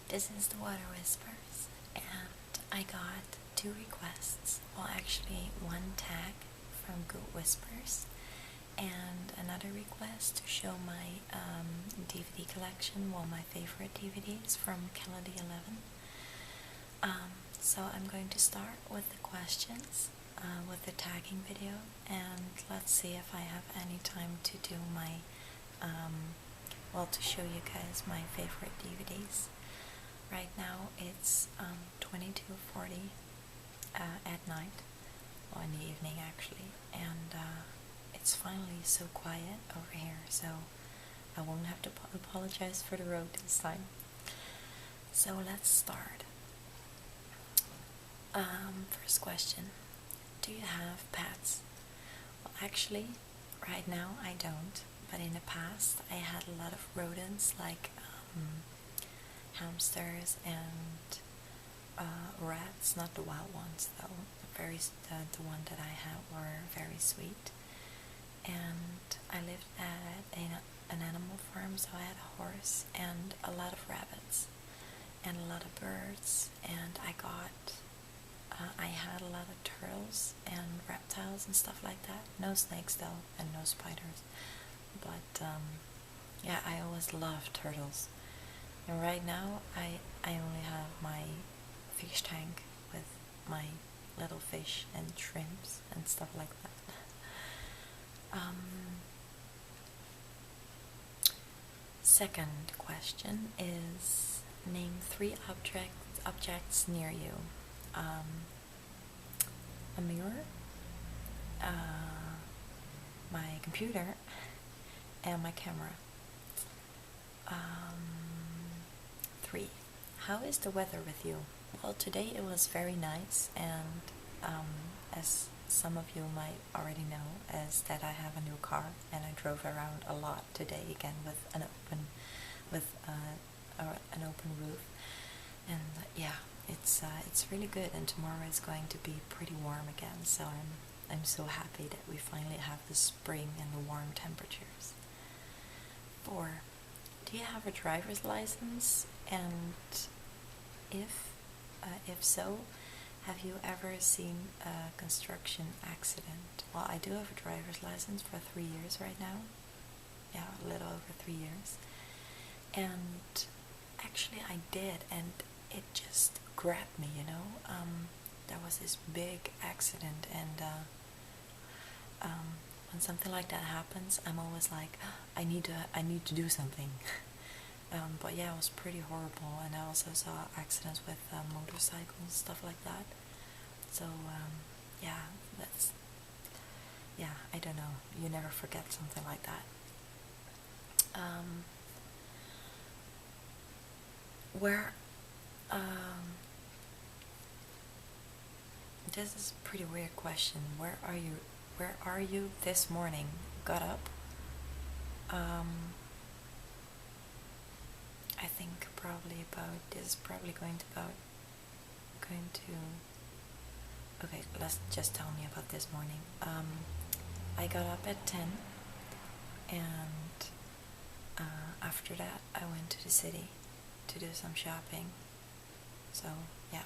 This is the Water Whispers, and I got 2 requests. Well, actually, one tag from goodwhispers, and another request to show my DVD collection, well, my favorite DVDs from Calendar 11. So I'm going to start with the questions, with the tagging video, and let's see if I have any time to do my, to show you guys my favorite DVDs. Right now it's 22:40 at night, well, in the evening actually, and it's finally so quiet over here, so I won't have to apologize for the road this time. So let's start. First question, do you have pets? Well, actually, right now I don't, but in the past I had a lot of rodents, like hamsters and rats, not the wild ones though. The one that I had were very sweet. And I lived at an animal farm, so I had a horse and a lot of rabbits and a lot of birds, and I had a lot of turtles and reptiles and stuff like that. No snakes though, and no spiders. But yeah, I always loved turtles. And right now I only have my fish tank with my little fish and shrimps and stuff like that. Second question is, name 3 objects near you. A mirror, my computer, and my camera. 3. How is the weather with you? Well, today it was very nice, and as some of you might already know, is that I have a new car, and I drove around a lot today again with an open roof, and yeah, it's really good. And tomorrow is going to be pretty warm again, so I'm so happy that we finally have the spring and the warm temperatures. 4. Do you have a driver's license? And if so, have you ever seen a construction accident? Well, I do have a driver's license for 3 years right now. Yeah, a little over 3 years. And actually I did, and it just grabbed me, you know. There was this big accident, and when something like that happens, I'm always like, I need to do something. But yeah, it was pretty horrible, and I also saw accidents with motorcycles, stuff like that. So yeah, I don't know. You never forget something like that. This is a pretty weird question. Where are you this morning? Got up? I think probably about, this is probably going to, okay, let's just tell me about this morning. I got up at 10, and after that I went to the city to do some shopping. So yeah.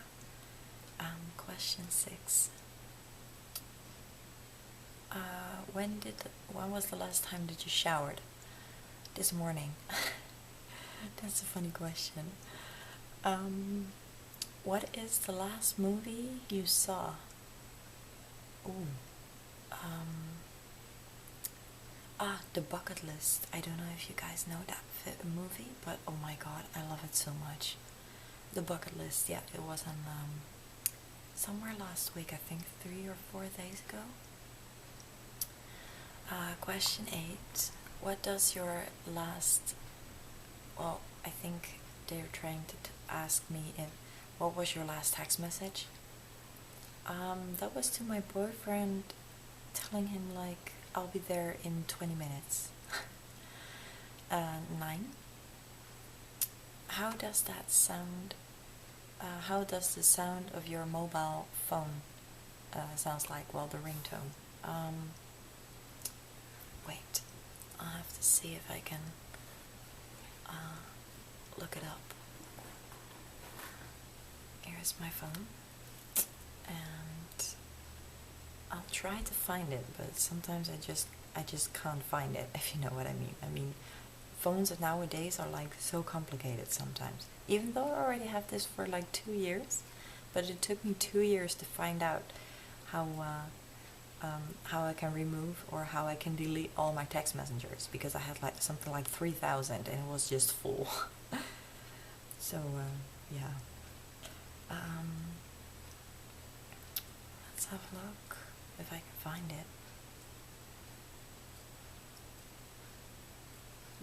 Question 6. When was the last time that you showered? This morning. That's a funny question. What is the last movie you saw? Ooh. The Bucket List. I don't know if you guys know that movie, but oh my god, I love it so much. The Bucket List, yeah, it was on somewhere last week, I think 3 or 4 days ago. Question 8. What does your last, well, I think they're trying to ask me what was your last text message? That was to my boyfriend, telling him like, I'll be there in 20 minutes. 9. How does that sound? How does the sound of your mobile phone sounds like? Well, the ringtone. Wait, I'll have to see if I can look it up. Here's my phone, and I'll try to find it, but sometimes I just can't find it, if you know what I mean. I mean, phones nowadays are like so complicated sometimes. Even though I already have this for like 2 years, but it took me 2 years to find out how I can remove or how I can delete all my text messengers, because I had like something like 3,000 and it was just full. So yeah. Let's have a look if I can find it.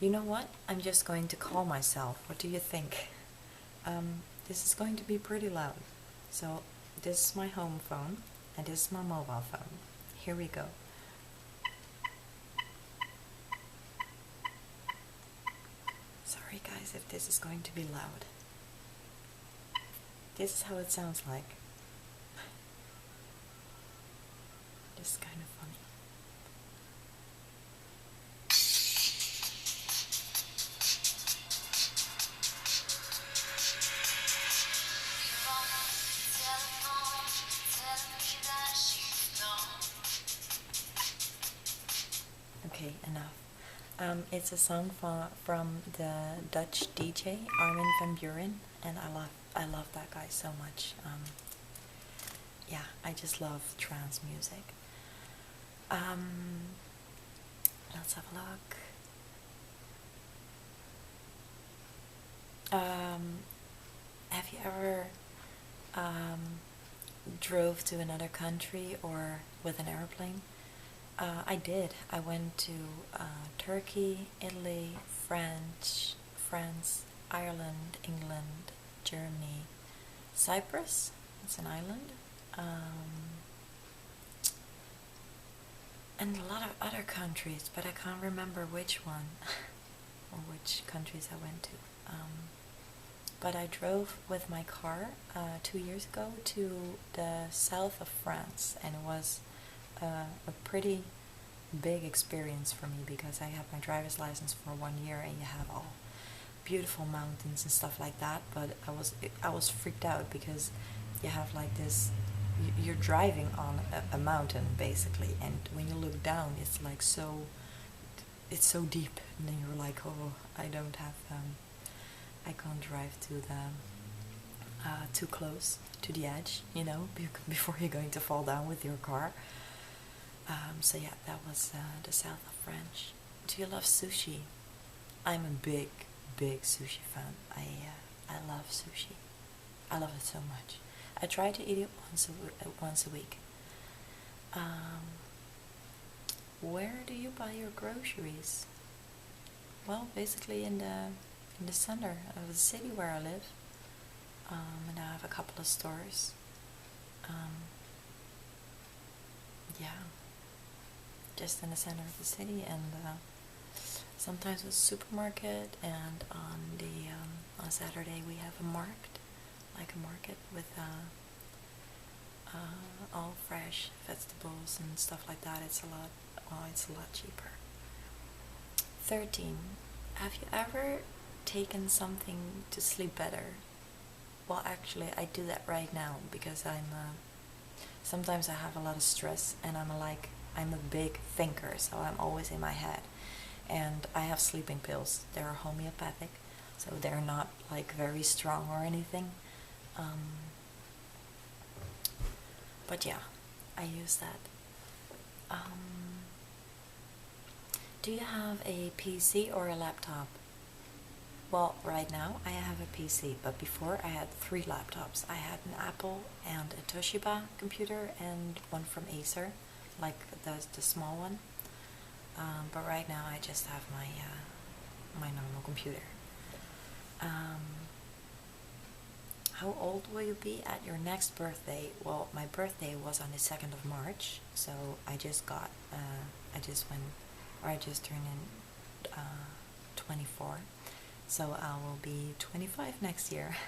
You know what? I'm just going to call myself. What do you think? This is going to be pretty loud. So this is my home phone and this is my mobile phone. Here we go. Sorry guys if this is going to be loud. This is how it sounds like. This is kind of funny. Okay, enough. It's a song from the Dutch DJ Armin van Buuren, and I love that guy so much. Yeah, I just love trance music. Let's have a look. Have you ever drove to another country or with an airplane? I did. I went to Turkey, Italy, France, Ireland, England, Germany, Cyprus. It's an island. And a lot of other countries, but I can't remember which one or which countries I went to. But I drove with my car 2 years ago to the south of France, and it was a pretty big experience for me because I have my driver's license for 1 year and you have all beautiful mountains and stuff like that, but I was freaked out because you have like this, you're driving on a mountain basically, and when you look down it's like it's so deep, and then you're like, oh, I can't drive to the too close to the edge, you know, before you're going to fall down with your car. So yeah, that was the south of France. Do you love sushi? I'm a big sushi fan. I love sushi. I love it so much. I try to eat it once a week. Where do you buy your groceries? Well, basically in the center of the city where I live, and I have a couple of stores. Yeah, just in the center of the city, and sometimes a supermarket, and on Saturday we have a market with all fresh vegetables and stuff like that. It's a lot cheaper. 13. Have you ever taken something to sleep better? Well, actually, I do that right now because sometimes I have a lot of stress, and I'm a big thinker, so I'm always in my head. And I have sleeping pills. They're homeopathic, so they're not like very strong or anything. But yeah, I use that. Do you have a PC or a laptop? Well, right now I have a PC, but before I had 3 laptops. I had an Apple and a Toshiba computer and one from Acer, like the small one. But right now I just have my normal computer. How old will you be at your next birthday? Well, my birthday was on the 2nd of March, so I just turned in 24, so I will be 25 next year.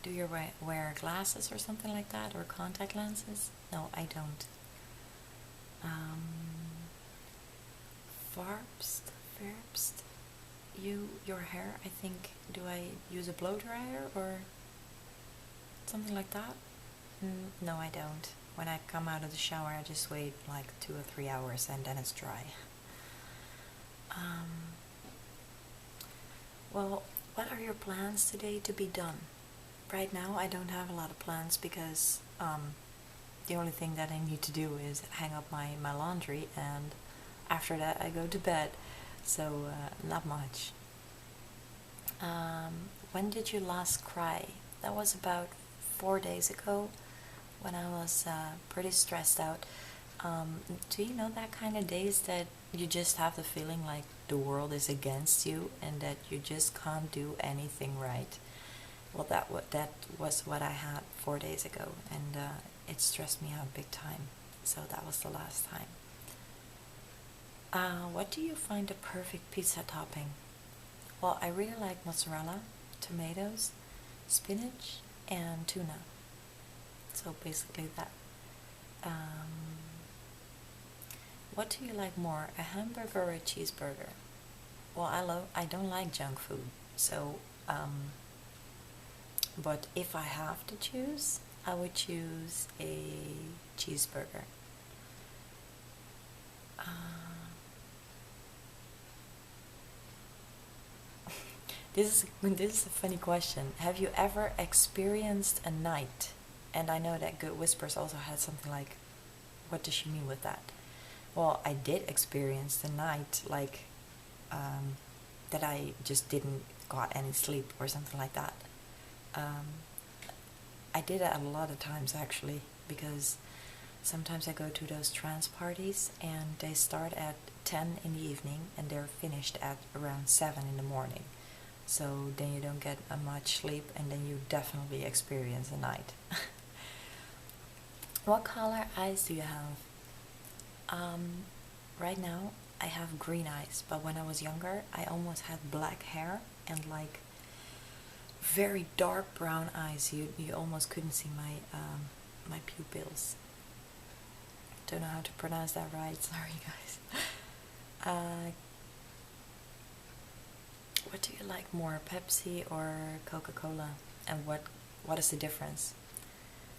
Do you wear glasses or something like that, or contact lenses? No, I don't. Farbst? your hair, I think, do I use a blow dryer or something like that? No, I don't. When I come out of the shower, I just wait like 2 or 3 hours and then it's dry. Well, what are your plans today to be done? Right now, I don't have a lot of plans because the only thing that I need to do is hang up my laundry, and after that I go to bed. So, not much. When did you last cry? That was about 4 days ago when I was pretty stressed out. Do you know that kind of days that you just have the feeling like the world is against you and that you just can't do anything right? Well, that was what I had 4 days ago, and it stressed me out big time. So that was the last time. What do you find a perfect pizza topping? Well, I really like mozzarella, tomatoes, spinach, and tuna. So basically that. What do you like more, a hamburger or a cheeseburger? Well, I don't like junk food, so but if I have to choose, I would choose a cheeseburger. This is a funny question. Have you ever experienced a night? And I know that Good Whispers also had something like, what does she mean with that? Well, I did experience the night, like that I just didn't got any sleep or something like that. I did it a lot of times actually, because sometimes I go to those trance parties and they start at 10 in the evening and they're finished at around 7 in the morning. So then you don't get much sleep and then you definitely experience a night. What color eyes do you have? Right now I have green eyes, but when I was younger I almost had black hair and like very dark brown eyes. You almost couldn't see my pupils. Don't know how to pronounce that right. Sorry, guys. What do you like more, Pepsi or Coca-Cola? And what is the difference?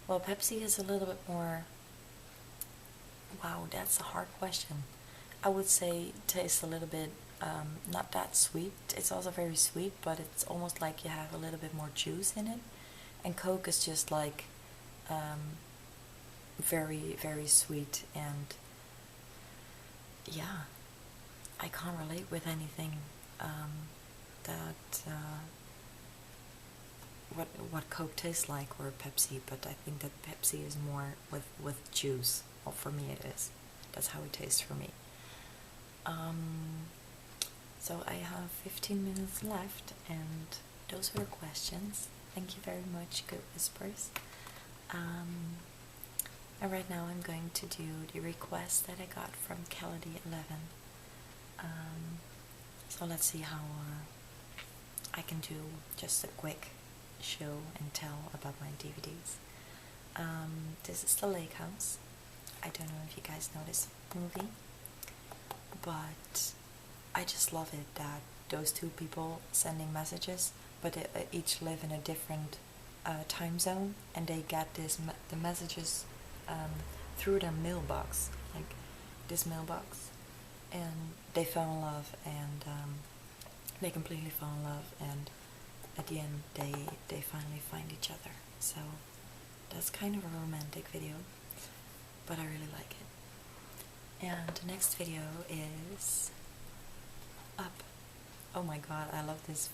Well, Pepsi is a little bit more. Wow, that's a hard question. I would say tastes a little bit not that sweet. It's also very sweet, but it's almost like you have a little bit more juice in it. And Coke is just like very, very sweet, and yeah, I can't relate with anything that what Coke tastes like or Pepsi, but I think that Pepsi is more with juice. Well, for me it is. That's how it tastes for me. So I have 15 minutes left, and those were questions. Thank you very much, Good Whispers. And right now I'm going to do the request that I got from Kelly11. So let's see how I can do just a quick show and tell about my DVDs. This is The Lake House. I don't know if you guys know this movie, but I just love it that those two people sending messages, but they each live in a different time zone, and they get the messages through their mailbox, like this mailbox, and they fell in love, and they completely fall in love, and at the end they finally find each other. So that's kind of a romantic video, but I really like it. And the next video is Up. Oh my god, I love this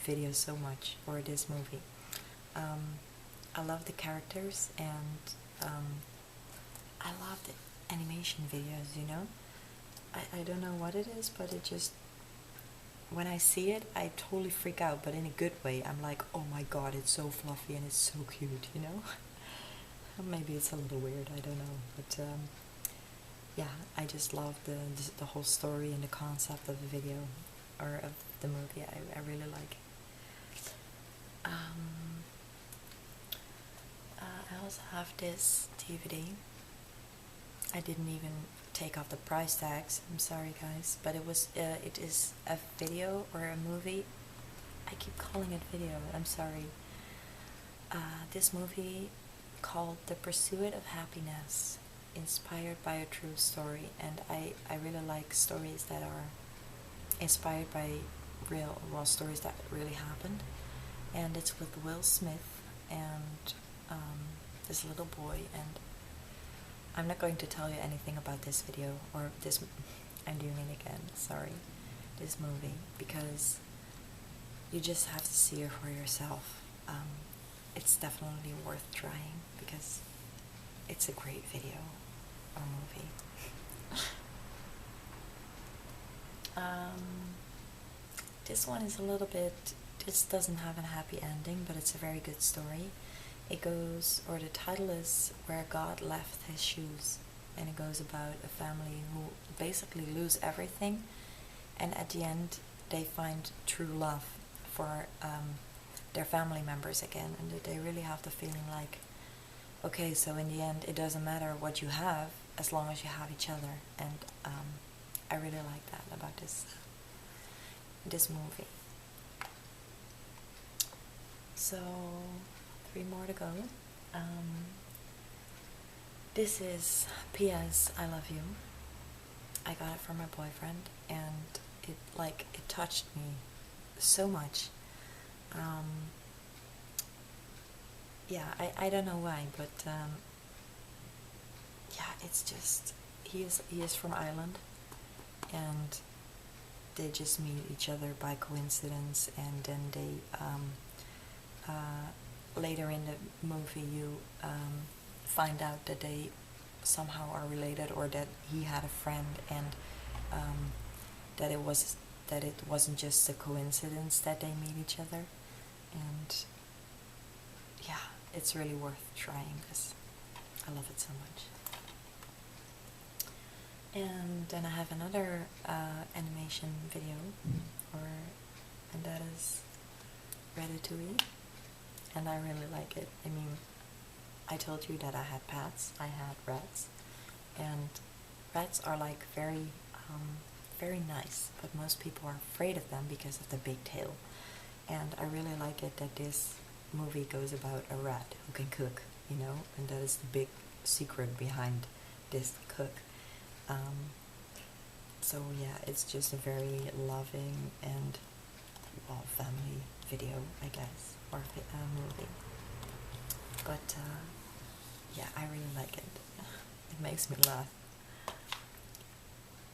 video so much, or this movie. I love the characters, and I love the animation videos, you know? I don't know what it is, but it just, when I see it, I totally freak out, but in a good way. I'm like, oh my god, it's so fluffy and it's so cute, you know? Maybe it's a little weird, I don't know, but yeah, I just love the whole story and the concept of the video, or of the movie. I really like it. I also have this DVD. I didn't even take off the price tags. I'm sorry, guys, but it is a video or a movie. I keep calling it video. I'm sorry. This movie called The Pursuit of Happiness, inspired by a true story, and I really like stories that are inspired by stories that really happened. And it's with Will Smith and this little boy, and I'm not going to tell you anything about this video or this. I'm doing it again. Sorry, this movie, because you just have to see it for yourself. It's definitely worth trying because it's a great video or movie. This one is a little bit. This doesn't have a happy ending, but it's a very good story. It goes, or the title is Where God Left His Shoes, and it goes about a family who basically lose everything, and at the end they find true love for their family members again, and they really have the feeling like, okay, so in the end it doesn't matter what you have as long as you have each other, and I really like that about this movie. So 3 more to go. This is P.S. I Love You. I got it from my boyfriend, and it touched me so much. Yeah, I don't know why, but yeah, it's just he is from Ireland, and they just meet each other by coincidence, and then they later in the movie you find out that they somehow are related, or that he had a friend, and that it wasn't just a coincidence that they meet each other. And yeah, it's really worth trying because I love it so much. And then I have another animation video, and that is Ready to Eat, and I really like it. I mean, I told you that I had pets. I had rats, and rats are like very nice, but most people are afraid of them because of the big tail. And I really like it that this movie goes about a rat who can cook, and that is the big secret behind this cook. So yeah, it's just a very loving and family video, I guess, or movie. But yeah, I really like it. It makes me laugh.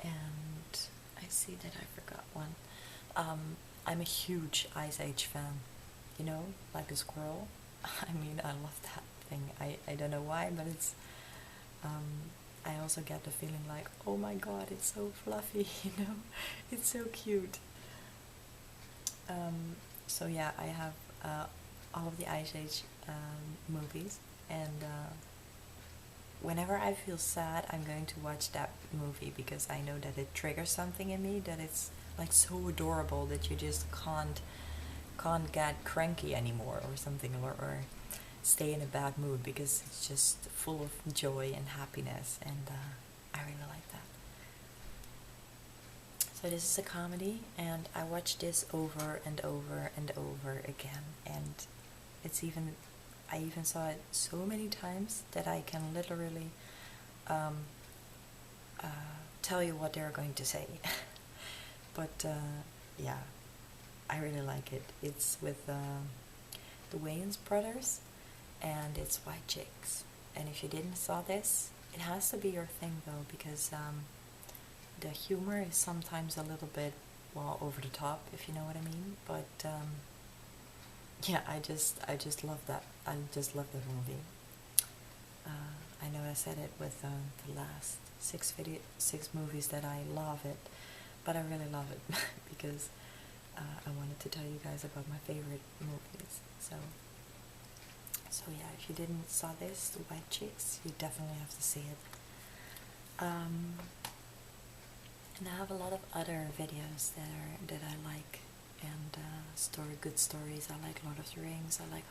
And I see that I forgot one. I'm a huge Ice Age fan, like a squirrel. I mean, I love that thing. I don't know why, but it's I also get the feeling like, oh my god, it's so fluffy, it's so cute. So yeah, I have all of the Ice Age movies, and whenever I feel sad, I'm going to watch that movie because I know that it triggers something in me, that it's like so adorable that you just can't get cranky anymore or something, or stay in a bad mood, because it's just full of joy and happiness, and I really like that. So this is a comedy, and I watched this over and over and over again, and I even saw it so many times that I can literally tell you what they're going to say. But yeah, I really like it. It's with the Wayans brothers, and it's White Chicks. And if you didn't saw this, it has to be your thing though, because the humor is sometimes a little bit over the top, if you know what I mean. But yeah, I just love that. I just love the movie. I know I said it with the last 6 movies that I love it, but I really love it because I wanted to tell you guys about my favorite movies. So yeah, if you didn't saw this, The White Chicks, you definitely have to see it. And I have a lot of other videos that I like, and good stories. I like Lord of the Rings. I like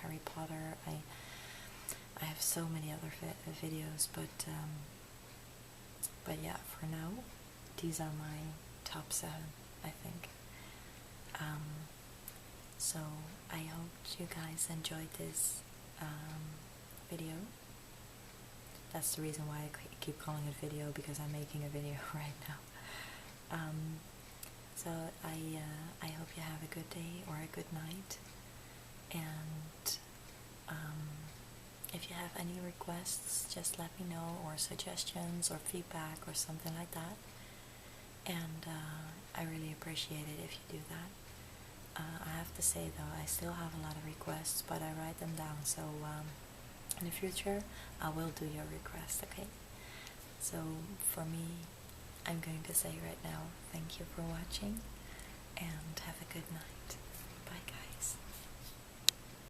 Harry Potter. I have so many other videos, but But yeah, for now, these are my top 7, I think. So I hope you guys enjoyed this video. That's the reason why I keep calling it video, because I'm making a video right now. So I hope you have a good day or a good night, and if you have any requests, just let me know, or suggestions or feedback or something like that, and I really appreciate it if you do that. I have to say though, I still have a lot of requests, but I write them down, so in the future I will do your request, okay? So for me, I'm going to say right now, thank you for watching, and have a good night.